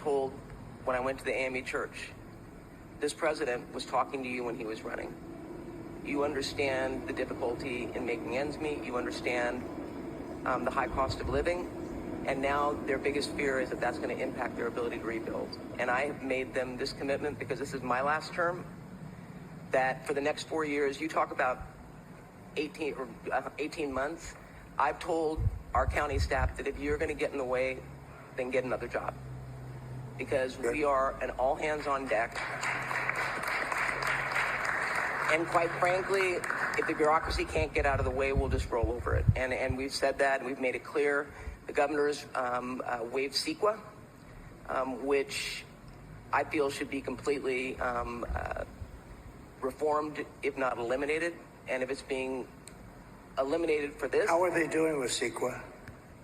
told when I went to the AME church, this president was talking to you when he was running. You understand the difficulty in making ends meet. You understand the high cost of living. And now their biggest fear is that that's going to impact their ability to rebuild. And I have made them this commitment, because this is my last term, that for the next 4 years, you talk about 18 months, I've told our county staff that if you're going to get in the way, then get another job. Because we are an all hands on deck. And quite frankly, if the bureaucracy can't get out of the way, we'll just roll over it. And we've said that, and we've made it clear. The governor's waived CEQA, which I feel should be completely reformed, if not eliminated. And if it's being eliminated for this... How are they doing with CEQA?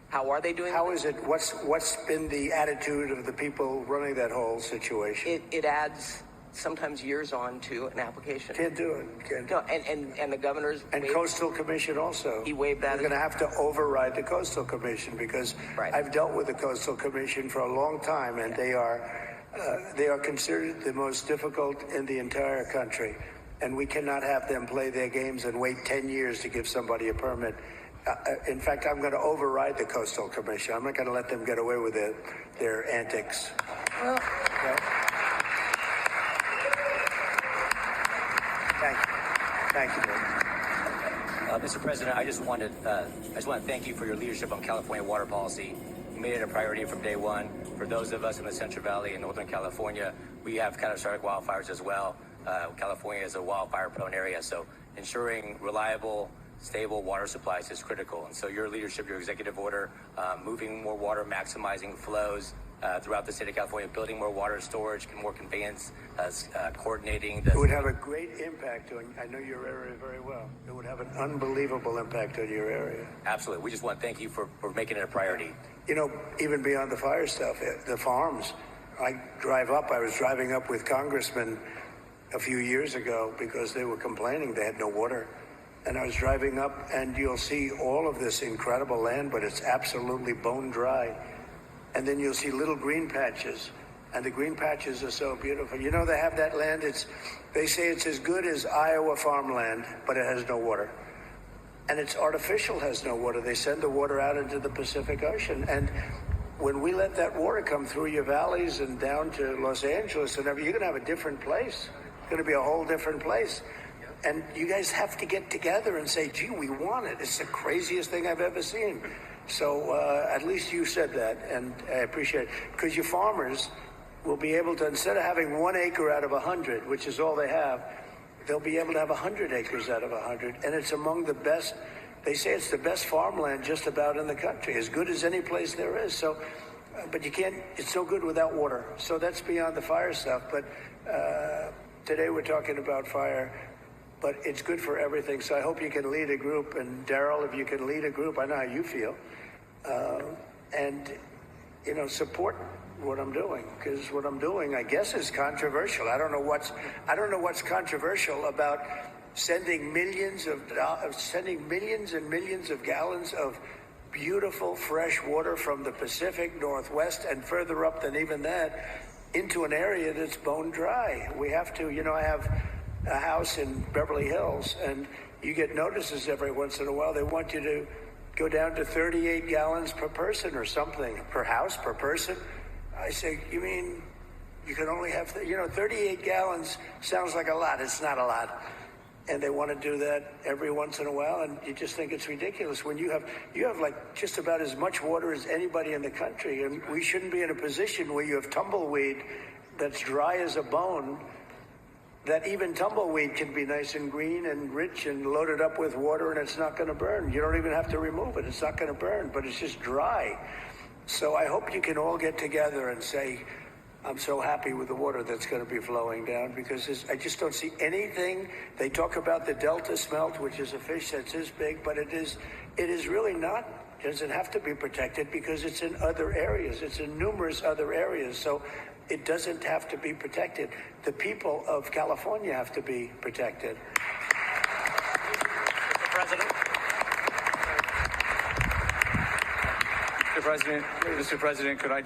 How are they doing? How is it? What's been the attitude of the people running that whole situation? It adds sometimes years on to an application. Can't do it. No, and the governor's and Coastal Commission also. He waived that. We're going to have to override the Coastal Commission, because I've dealt with the Coastal Commission for a long time, and they are considered the most difficult in the entire country, and we cannot have them play their games and wait 10 years to give somebody a permit. In fact, I'm going to override the Coastal Commission. I'm not going to let them get away with their antics. Well, Thank you. Mr. President, I just want to thank you for your leadership on California water policy. You made it a priority from day one. For those of us in the Central Valley and Northern California, we have catastrophic wildfires as well. California is a wildfire-prone area, so ensuring reliable, stable water supplies is critical. And so your leadership, your executive order, moving more water, maximizing flows throughout the state of California, building more water storage, more conveyance, coordinating. It would have a great impact on, I know your area very well. It would have an unbelievable impact on your area. Absolutely. We just want to thank you for making it a priority. You know, even beyond the fire stuff, the farms. I was driving up with congressmen a few years ago because they were complaining they had no water. And I was driving up, and you'll see all of this incredible land, but it's absolutely bone dry. And then you'll see little green patches, and the green patches are so beautiful. You know, they have that land, they say it's as good as Iowa farmland, but it has no water. And it's artificial, has no water. They send the water out into the Pacific Ocean. And when we let that water come through your valleys and down to Los Angeles and everything, you're going to have a different place. It's going to be a whole different place. And you guys have to get together and say, gee, we want it. It's the craziest thing I've ever seen. So at least you said that, and I appreciate it. Because your farmers will be able to, instead of having 1 acre out of 100, which is all they have, they'll be able to have 100 acres out of 100. And it's among the best, they say it's the best farmland just about in the country, as good as any place there is. So, but you can't, it's no good without water. So that's beyond the fire stuff. But today we're talking about fire. But it's good for everything, so I hope you can lead a group. And Daryl, if you can lead a group, I know how you feel. And, you know, support what I'm doing, because what I'm doing, I guess, is controversial. I don't know what's controversial about sending millions and millions of gallons of beautiful fresh water from the Pacific Northwest and further up than even that into an area that's bone dry. We have to, you know, I have a house in Beverly Hills, and you get notices every once in a while. They want you to go down to 38 gallons per person or something, per house, per person. I say, you mean you can only have, 38 gallons sounds like a lot. It's not a lot. And they want to do that every once in a while, and you just think it's ridiculous when you have like just about as much water as anybody in the country, and we shouldn't be in a position where you have tumbleweed that's dry as a bone. That even tumbleweed can be nice and green and rich and loaded up with water, and it's not going to burn. You don't even have to remove it. It's not going to burn, but it's just dry. So I hope you can all get together and say, I'm so happy with the water that's going to be flowing down, because I just don't see anything. They talk about the Delta smelt, which is a fish that's this big, but it is really not. It doesn't have to be protected because it's in other areas. It's in numerous other areas. So it doesn't have to be protected. The people of California have to be protected. Mr. President, could I